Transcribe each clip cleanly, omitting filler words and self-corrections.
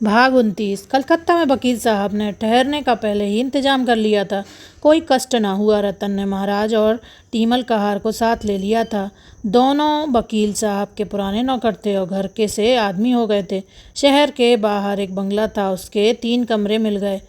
भाग 29। कलकत्ता में वकील साहब ने ठहरने का पहले ही इंतजाम कर लिया था। कोई कष्ट न हुआ। रतन ने महाराज और टीमल कहार को साथ ले लिया था। दोनों वकील साहब के पुराने नौकर थे और घर के से आदमी हो गए थे। शहर के बाहर एक बंगला था, उसके 3 कमरे मिल गए।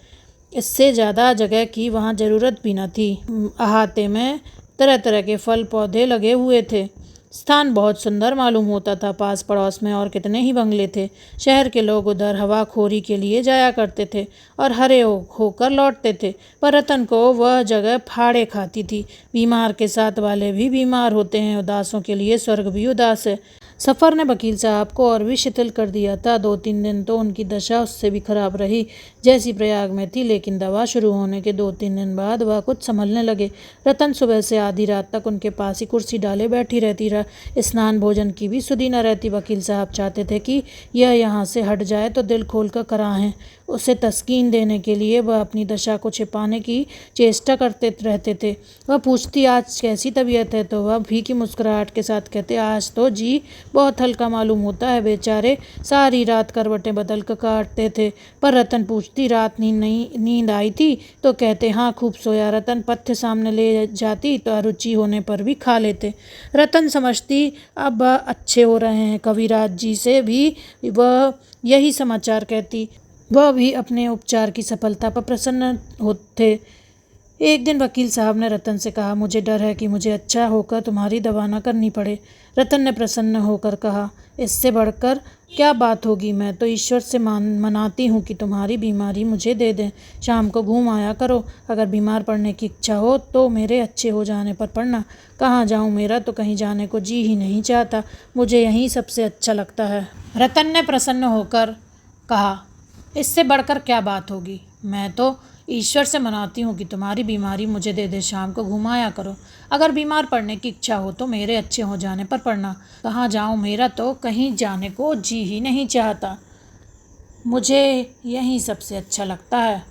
इससे ज़्यादा जगह की वहाँ ज़रूरत भी न थी। अहाते में तरह तरह के फल पौधे लगे हुए थे। स्थान बहुत सुंदर मालूम होता था। पास पड़ोस में और कितने ही बंगले थे। शहर के लोग उधर हवाखोरी के लिए जाया करते थे और हरे होकर लौटते थे, पर रतन को वह जगह फाड़े खाती थी। बीमार के साथ वाले भी बीमार होते हैं, उदासों के लिए स्वर्ग भी उदास है। सफ़र ने वकील साहब को और भी शिथिल कर दिया था। 2-3 दिन तो उनकी दशा उससे भी खराब रही, जैसी प्रयाग में थी, लेकिन दवा शुरू होने के 2-3 दिन बाद वह कुछ संभलने लगे। रतन सुबह से आधी रात तक उनके पास ही कुर्सी डाले बैठी रहती रहा। स्नान भोजन की भी सुधि न रहती। वकील साहब चाहते थे कि यह यहाँ से हट जाए तो दिल खोल कर कराहें। उसे तस्कीन देने के लिए वह अपनी दशा को छिपाने की चेष्टा करते रहते थे। वह पूछती आज कैसी तबीयत है, तो वह फीकी मुस्कुराहट के साथ कहते आज तो जी बहुत हल्का मालूम होता है। बेचारे सारी रात करवटें बदल कर काटते थे। पर रतन पूछती रात नींद आई थी, तो कहते हाँ खूब सोया। रतन पथ्य सामने ले जाती तो अरुचि होने पर भी खा लेते। रतन समझती अब अच्छे हो रहे हैं। कविराज जी से भी वह यही समाचार कहती। वह भी अपने उपचार की सफलता पर प्रसन्न होते। एक दिन वकील साहब ने रतन से कहा मुझे डर है कि मुझे अच्छा होकर तुम्हारी दवा न करनी पड़े। रतन ने प्रसन्न होकर कहा इससे बढ़कर क्या बात होगी, मैं तो ईश्वर से मनाती हूँ कि तुम्हारी बीमारी मुझे दे दें। शाम को घूम आया करो। अगर बीमार पड़ने की इच्छा हो तो मेरे अच्छे हो जाने पर पड़ना। कहाँ जाऊँ, मेरा तो कहीं जाने को जी ही नहीं चाहता। मुझे यहीं सबसे अच्छा लगता है। रतन ने प्रसन्न होकर कहा इससे बढ़कर क्या बात होगी, मैं तो ईश्वर से मनाती हूँ कि तुम्हारी बीमारी मुझे दे दे। शाम को घुमाया करो। अगर बीमार पड़ने की इच्छा हो तो मेरे अच्छे हो जाने पर पड़ना। कहाँ जाऊँ, मेरा तो कहीं जाने को जी ही नहीं चाहता। मुझे यहीं सबसे अच्छा लगता है।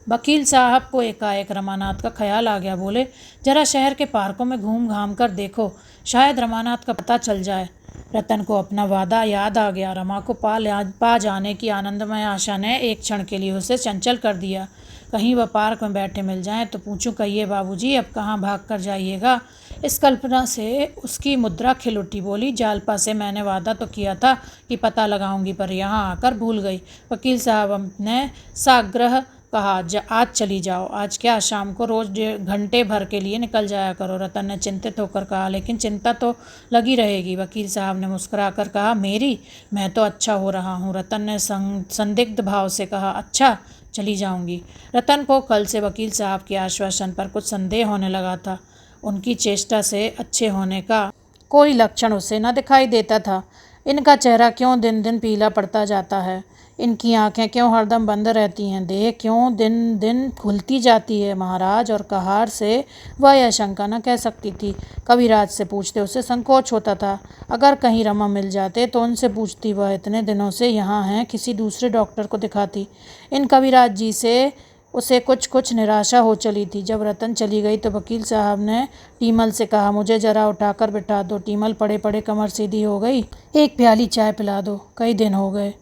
वकील साहब को एकाएक रमानाथ का ख्याल आ गया। बोले जरा शहर के पार्कों में घूम घाम कर देखो, शायद रमानाथ का पता चल जाए। रतन को अपना वादा याद आ गया। रमा को पा जाने की आनंदमय आशा ने एक क्षण के लिए उसे चंचल कर दिया। कहीं वह पार्क में बैठे मिल जाएं तो पूछूं कहिए बाबूजी अब कहाँ भाग कर जाइएगा। इस कल्पना से उसकी मुद्रा खिल उठी। बोली जालपा से मैंने वादा तो किया था कि पता लगाऊंगी, पर यहाँ आकर भूल गई। वकील साहब ने साग्रह कहा आज चली जाओ। आज क्या, शाम को रोज घंटे भर के लिए निकल जाया करो। रतन ने चिंतित होकर कहा लेकिन चिंता तो लगी रहेगी। वकील साहब ने मुस्कुराकर कहा मेरी, मैं तो अच्छा हो रहा हूँ। रतन ने संदिग्ध भाव से कहा अच्छा चली जाऊंगी। रतन को कल से वकील साहब के आश्वासन पर कुछ संदेह होने लगा था। उनकी चेष्टा से अच्छे होने का कोई लक्षण उसे न दिखाई देता था। इनका चेहरा क्यों दिन दिन पीला पड़ता जाता है, इनकी आंखें क्यों हरदम बंद रहती हैं, देह क्यों दिन दिन खुलती जाती है। महाराज और कहार से वह यह शंका न कह सकती थी। कविराज से पूछते उसे संकोच होता था। अगर कहीं रमा मिल जाते तो उनसे पूछती, वह इतने दिनों से यहाँ हैं, किसी दूसरे डॉक्टर को दिखाती। इन कविराज जी से उसे कुछ निराशा हो चली थी। जब रतन चली गई तो वकील साहब ने टीमल से कहा मुझे जरा उठाकर बिठा दो। टीमल पड़े पड़े कमर सीधी हो गई। एक प्याली चाय पिला दो, कई दिन हो गए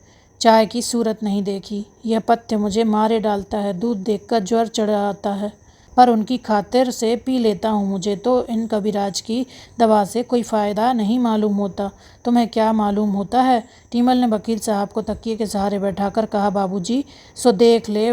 चाय की सूरत नहीं देखी। यह पथ्य मुझे मारे डालता है। दूध देखकर ज्वर चढ़ आता है, पर उनकी खातिर से पी लेता हूँ। मुझे तो इन कविराज की दवा से कोई फ़ायदा नहीं मालूम होता। तुम्हें क्या मालूम होता है? टीमल ने वकील साहब को तकिए के सहारे बैठाकर कहा बाबूजी सो देख ले,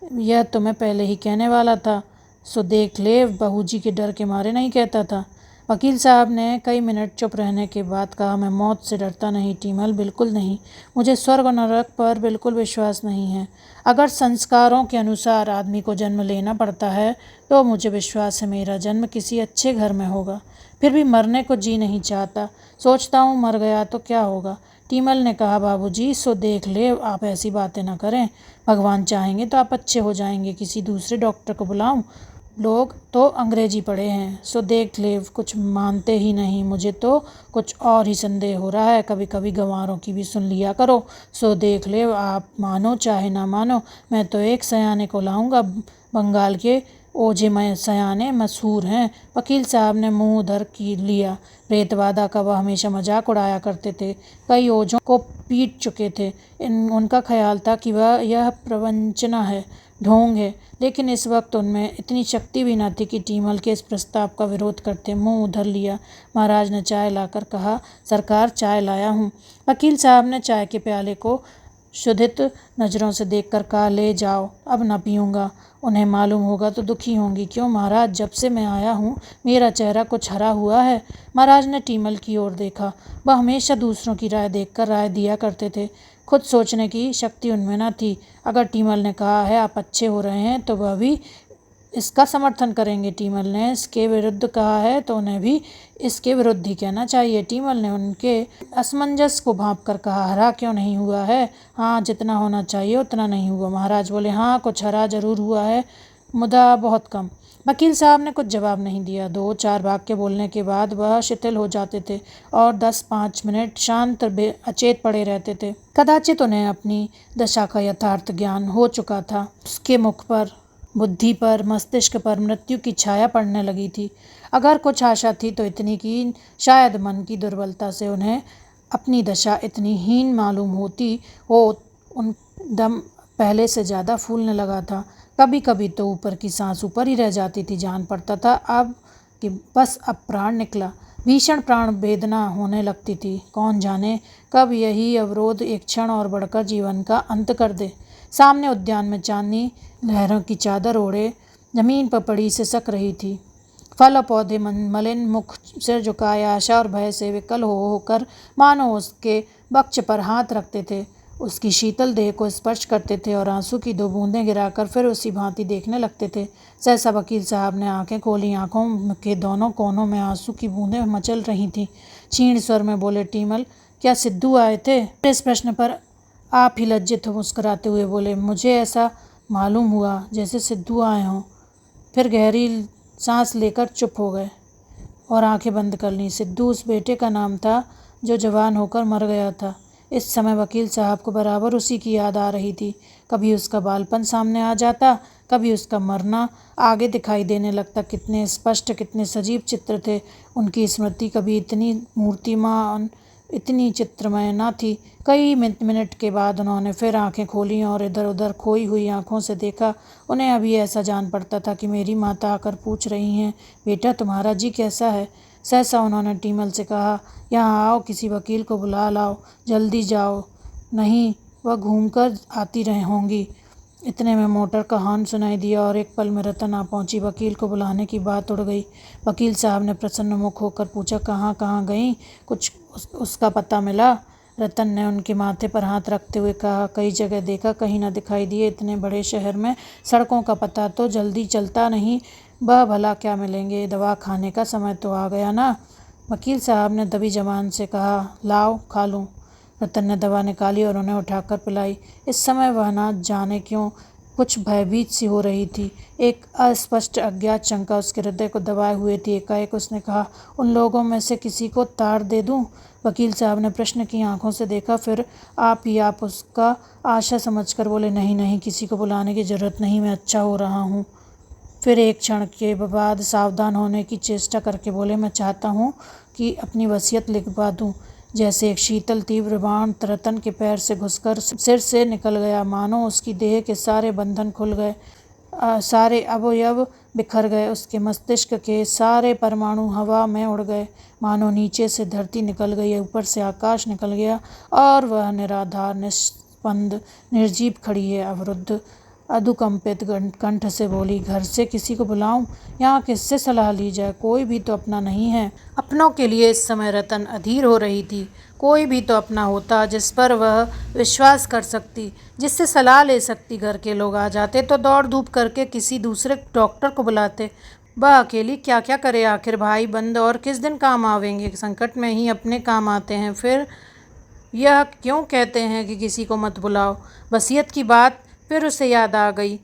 यह तुम्हें पहले ही कहने वाला था। सो देख ले, बहूजी के डर के मारे नहीं कहता था। वकील साहब ने कई मिनट चुप रहने के बाद कहा मैं मौत से डरता नहीं टीमल, बिल्कुल नहीं। मुझे स्वर्ग और नरक पर बिल्कुल विश्वास नहीं है। अगर संस्कारों के अनुसार आदमी को जन्म लेना पड़ता है तो मुझे विश्वास है मेरा जन्म किसी अच्छे घर में होगा। फिर भी मरने को जी नहीं चाहता। सोचता हूँ मर गया तो क्या होगा। टीमल ने कहा बाबूजी सो देख ले, आप ऐसी बातें ना करें। भगवान चाहेंगे तो आप अच्छे हो जाएंगे। किसी दूसरे डॉक्टर को बुलाऊं? लोग तो अंग्रेजी पढ़े हैं। सो देख ले, कुछ मानते ही नहीं। मुझे तो कुछ और ही संदेह हो रहा है। कभी कभी गंवारों की भी सुन लिया करो। सो देख ले, आप मानो चाहे ना मानो, मैं तो एक सयाने को लाऊंगा बंगाल के ओझे में सयाने मशहूर हैं। वकील साहब ने मुंह उधर की लिया। रेतवादा का वह हमेशा मजाक उड़ाया करते थे। कई ओझों को पीट चुके थे। उनका ख्याल था कि वह यह प्रवंचना है, ढोंग है, लेकिन इस वक्त उनमें इतनी शक्ति भी न थी कि टीमल के इस प्रस्ताव का विरोध करते। मुंह उधर लिया। महाराज ने चाय लाकर कहा, सरकार चाय लाया हूँ। वकील साहब ने चाय के प्याले को शुद्धित नज़रों से देखकर कहा, ले जाओ, अब न पीऊँगा। उन्हें मालूम होगा तो दुखी होंगी। क्यों महाराज, जब से मैं आया हूँ मेरा चेहरा कुछ हरा हुआ है। महाराज ने टीमल की ओर देखा। वह हमेशा दूसरों की राय देखकर राय दिया करते थे। खुद सोचने की शक्ति उनमें न थी। अगर टीमल ने कहा है आप अच्छे हो रहे हैं तो वह भी इसका समर्थन करेंगे। टीमल ने इसके विरुद्ध कहा है तो उन्हें भी इसके विरुद्ध ही कहना चाहिए। टीमल ने उनके असमंजस को भांप कर कहा, हरा क्यों नहीं हुआ है? हाँ, जितना होना चाहिए उतना नहीं हुआ। महाराज बोले, हाँ, कुछ हरा जरूर हुआ है, मुदा बहुत कम। वकील साहब ने कुछ जवाब नहीं दिया। 2-4 वाक्य बोलने के बाद वह शिथिल हो जाते थे और 10-5 मिनट शांत अचेत पड़े रहते थे। कदाचित उन्हें अपनी दशा का यथार्थ ज्ञान हो चुका था। उसके मुख पर, बुद्धि पर, मस्तिष्क पर मृत्यु की छाया पड़ने लगी थी। अगर कुछ आशा थी तो इतनी कि शायद मन की दुर्बलता से उन्हें अपनी दशा इतनी हीन मालूम होती हो। उन दम पहले से ज़्यादा फूलने लगा था। कभी कभी तो ऊपर की सांस ऊपर ही रह जाती थी। जान पड़ता था अब कि बस अब प्राण निकला। भीषण प्राण वेदना होने लगती थी। कौन जाने कब यही अवरोध एक क्षण और बढ़कर जीवन का अंत कर दे। सामने उद्यान में चांदनी लहरों की चादर ओढ़े जमीन पर पड़ी सिसक रही थी। फल और पौधे मलिन मुख सिर झुकाए आशा और भय से विकल होकर मानो उसके वक्ष पर हाथ रखते थे, उसकी शीतल देह को स्पर्श करते थे और आंसू की 2 बूंदें गिराकर फिर उसी भांति देखने लगते थे। सहसा वकील साहब ने आंखें खोली। आंखों के दोनों कोनों में आंसू की बूंदें मचल रही थीं। क्षीण स्वर में बोले, टीमल, क्या सिद्धू आए थे? इस प्रश्न पर आप ही लज्जित हो मुस्कुराते हुए बोले, मुझे ऐसा मालूम हुआ जैसे सिद्धू आए हों। फिर गहरी सांस लेकर चुप हो गए और आंखें बंद कर लीं। सिद्धू उस बेटे का नाम था जो जवान होकर मर गया था। इस समय वकील साहब को बराबर उसी की याद आ रही थी। कभी उसका बालपन सामने आ जाता, कभी उसका मरना आगे दिखाई देने लगता। कितने स्पष्ट, कितने सजीव चित्र थे उनकी स्मृति। कभी इतनी मूर्तिमान, इतनी चित्रमय न थी। कई मिनट के बाद उन्होंने फिर आंखें खोलीं और इधर उधर खोई हुई आंखों से देखा। उन्हें अभी ऐसा जान पड़ता था कि मेरी माता आकर पूछ रही हैं, बेटा तुम्हारा जी कैसा है? सहसा उन्होंने टीमल से कहा, यहाँ आओ, किसी वकील को बुला लाओ, जल्दी जाओ, नहीं वह घूमकर आती रहे होंगी। इतने में मोटर का हॉर्न सुनाई दिया और एक पल में रतन आ पहुंची। वकील को बुलाने की बात उड़ गई। वकील साहब ने प्रसन्न मुख होकर पूछा, कहाँ गई? कुछ उसका पता मिला? रतन ने उनके माथे पर हाथ रखते हुए कहा, कई जगह देखा, कहीं न दिखाई दिए। इतने बड़े शहर में सड़कों का पता तो जल्दी चलता नहीं। वह भला क्या मिलेंगे? दवा खाने का समय तो आ गया ना। वकील साहब ने दबी जबान से कहा, लाओ खा लूँ। रतन ने दवा निकाली और उन्हें उठाकर पिलाई। इस समय वह न जाने क्यों कुछ भयभीत सी हो रही थी। एक अस्पष्ट अज्ञात शंका उसके हृदय को दबाए हुए थी। एकाएक उसने कहा, उन लोगों में से किसी को तार दे दूं? वकील साहब ने प्रश्न की आंखों से देखा। फिर आप उसका आशा समझकर बोले, नहीं, किसी को बुलाने की जरूरत नहीं, मैं अच्छा हो रहा हूँ। फिर एक क्षण के बाद सावधान होने की चेष्टा करके बोले, मैं चाहता हूँ कि अपनी वसीयत लिखवा दूँ। जैसे एक शीतल तीव्र बाण रतन के पैर से घुसकर सिर से निकल गया। मानो उसकी देह के सारे बंधन खुल गए, सारे अवयव बिखर गए। उसके मस्तिष्क के सारे परमाणु हवा में उड़ गए। मानो नीचे से धरती निकल गई, ऊपर से आकाश निकल गया और वह निराधार, निस्पंद, निर्जीव खड़ी है। अवरुद्ध अधुकंपित कंठ से बोली, घर से किसी को बुलाऊं? यहाँ किससे सलाह ली जाए? कोई भी तो अपना नहीं है। अपनों के लिए इस समय रतन अधीर हो रही थी। कोई भी तो अपना होता जिस पर वह विश्वास कर सकती, जिससे सलाह ले सकती। घर के लोग आ जाते तो दौड़ धूप करके किसी दूसरे डॉक्टर को बुलाते। वह अकेली क्या क्या करे? आखिर भाई बंद और किस दिन काम आवेंगे? संकट में ही अपने काम आते हैं। फिर यह क्यों कहते हैं कि किसी को मत बुलाओ? वसीयत की बात फिर उसे याद आ गई।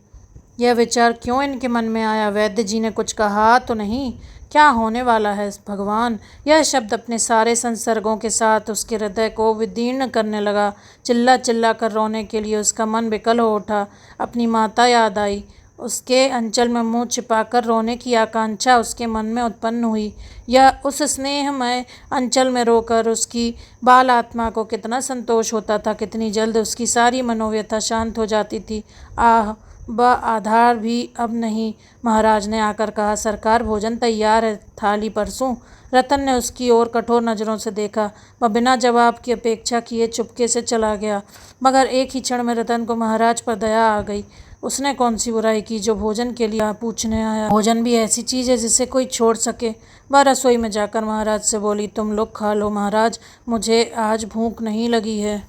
यह विचार क्यों इनके मन में आया? वैद्य जी ने कुछ कहा तो नहीं? क्या होने वाला है भगवान? यह शब्द अपने सारे संसर्गों के साथ उसके हृदय को विदीर्ण करने लगा। चिल्ला चिल्ला कर रोने के लिए उसका मन विकल हो उठा। अपनी माता याद आई उसके अंचल में मुंह छिपाकर रोने की आकांक्षा उसके मन में उत्पन्न हुई। यह उस स्नेहमय अंचल में रोकर उसकी बाल आत्मा को कितना संतोष होता था, कितनी जल्द उसकी सारी मनोव्यथा शांत हो जाती थी। आह, वह आधार भी अब नहीं। महाराज ने आकर कहा, सरकार भोजन तैयार है, थाली परसूं। रतन ने उसकी ओर कठोर नज़रों से देखा। वह बिना जवाब की अपेक्षा किए चुपके से चला गया। मगर एक ही क्षण में रतन को महाराज पर दया आ गई। उसने कौन सी बुराई की जो भोजन के लिए पूछने आया। भोजन भी ऐसी चीज़ है जिसे कोई छोड़ सके। वह रसोई में जाकर महाराज से बोली, तुम लोग खा लो महाराज, मुझे आज भूख नहीं लगी है।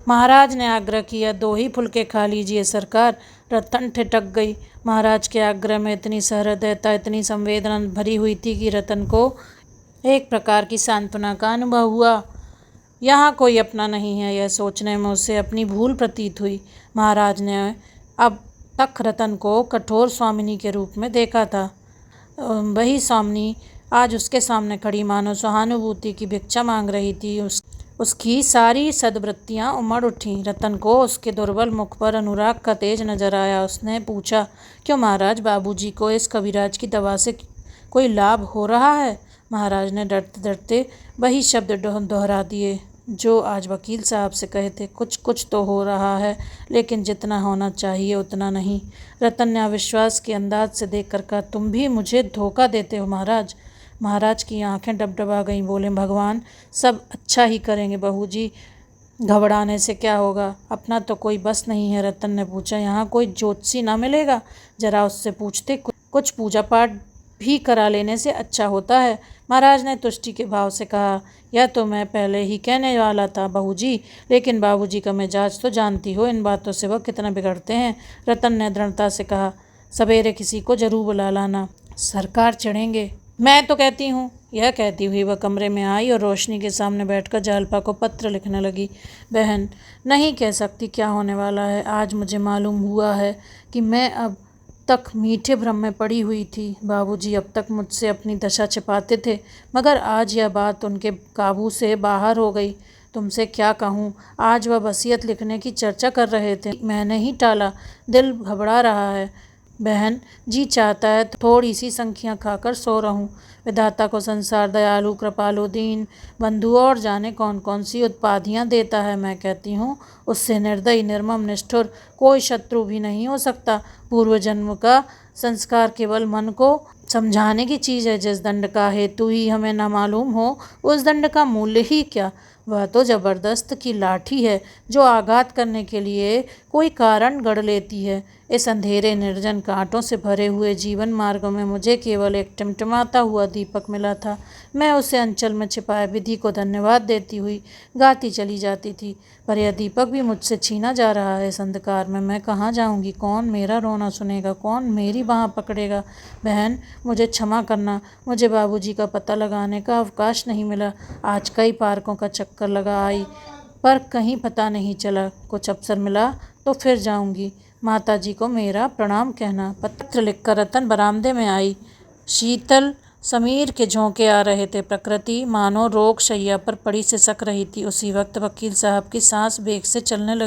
महाराज ने आग्रह किया, 2 ही फुलके खा लीजिए सरकार। रतन ठिठक गई। महाराज के आग्रह में इतनी सहृदयता, इतनी संवेदना भरी हुई थी कि रतन को एक प्रकार की सांत्वना का अनुभव हुआ। यहाँ कोई अपना नहीं है, यह सोचने में उसे अपनी भूल प्रतीत हुई। महाराज ने अब तक रतन को कठोर स्वामिनी के रूप में देखा था। वही स्वामिनी आज उसके सामने खड़ी मानो सहानुभूति की भिक्षा मांग रही थी। उसकी सारी सद्वृत्तियाँ उमड़ उठीं। रतन को उसके दुर्बल मुख पर अनुराग का तेज नजर आया। उसने पूछा, क्यों महाराज, बाबूजी को इस कविराज की दवा से कोई लाभ हो रहा है? महाराज ने डरते डरते वही शब्द दोहरा दिए जो आज वकील साहब से कहे थे, कुछ तो हो रहा है, लेकिन जितना होना चाहिए उतना नहीं। रतन ने अविश्वास के अंदाज से देखकर कहा, तुम भी मुझे धोखा देते हो महाराज। महाराज की आंखें डबडबा गईं। बोले, भगवान सब अच्छा ही करेंगे बहू जी, घबराने से क्या होगा, अपना तो कोई बस नहीं है। रतन ने पूछा, यहाँ कोई ज्योतिषी ना मिलेगा? जरा उससे पूछते, कुछ पूजा पाठ भी करा लेने से अच्छा होता है। महाराज ने तुष्टि के भाव से कहा, यह तो मैं पहले ही कहने वाला था बहू जी, लेकिन बाबूजी का मिजाज तो जानती हो, इन बातों से वह कितना बिगड़ते हैं। रतन ने दृढ़ता से कहा, सवेरे किसी को जरूर बुला लाना, सरकार चढ़ेंगे। मैं तो कहती हूँ। यह कहती हुई वह कमरे में आई और रोशनी के सामने बैठकर जालपा को पत्र लिखने लगी। बहन, नहीं कह सकती क्या होने वाला है। आज मुझे मालूम हुआ है कि मैं अब तक मीठे भ्रम में पड़ी हुई थी। बाबूजी अब तक मुझसे अपनी दशा छिपाते थे, मगर आज यह बात उनके काबू से बाहर हो गई। तुमसे क्या कहूँ, आज वह वसीयत लिखने की चर्चा कर रहे थे, मैंने ही टाला। दिल घबरा रहा है बहन, जी चाहता है थोड़ी सी संख्या खाकर सो रहूं। विधाता को संसार दयालु, कृपालु, दीन बंधु और जाने कौन कौन सी उत्पाधियां देता है। मैं कहती हूँ उससे निर्दयी, निर्मम, निष्ठुर कोई शत्रु भी नहीं हो सकता। पूर्व जन्म का संस्कार केवल मन को समझाने की चीज़ है। जिस दंड का हेतु ही हमें न मालूम हो, उस दंड का मूल्य ही क्या। वह तो जबरदस्त की लाठी है जो आघात करने के लिए कोई कारण गढ़ लेती है। इस अंधेरे निर्जन कांटों से भरे हुए जीवन मार्ग में मुझे केवल एक टिमटिमाता हुआ दीपक मिला था। मैं उसे अंचल में छिपाए विधि को धन्यवाद देती हुई गाती चली जाती थी, पर यह दीपक भी मुझसे छीना जा रहा है। इस अंधकार में मैं कहाँ जाऊँगी? कौन मेरा रोना सुनेगा? कौन मेरी बाँह पकड़ेगा? बहन, मुझे क्षमा करना, मुझे बाबूजी का पता लगाने का अवकाश नहीं मिला। आज कई पार्कों का चक्कर लगा आई, पर कहीं पता नहीं चला। कुछ अवसर मिला तो फिर जाऊंगी। माताजी को मेरा प्रणाम कहना। पत्र लिखकर रतन बरामदे में आई। शीतल समीर के झोंके आ रहे थे। प्रकृति मानो रोग शैया पर पड़ी सिसक रही थी। उसी वक्त वकील साहब की सांस बेग से चलने लगी।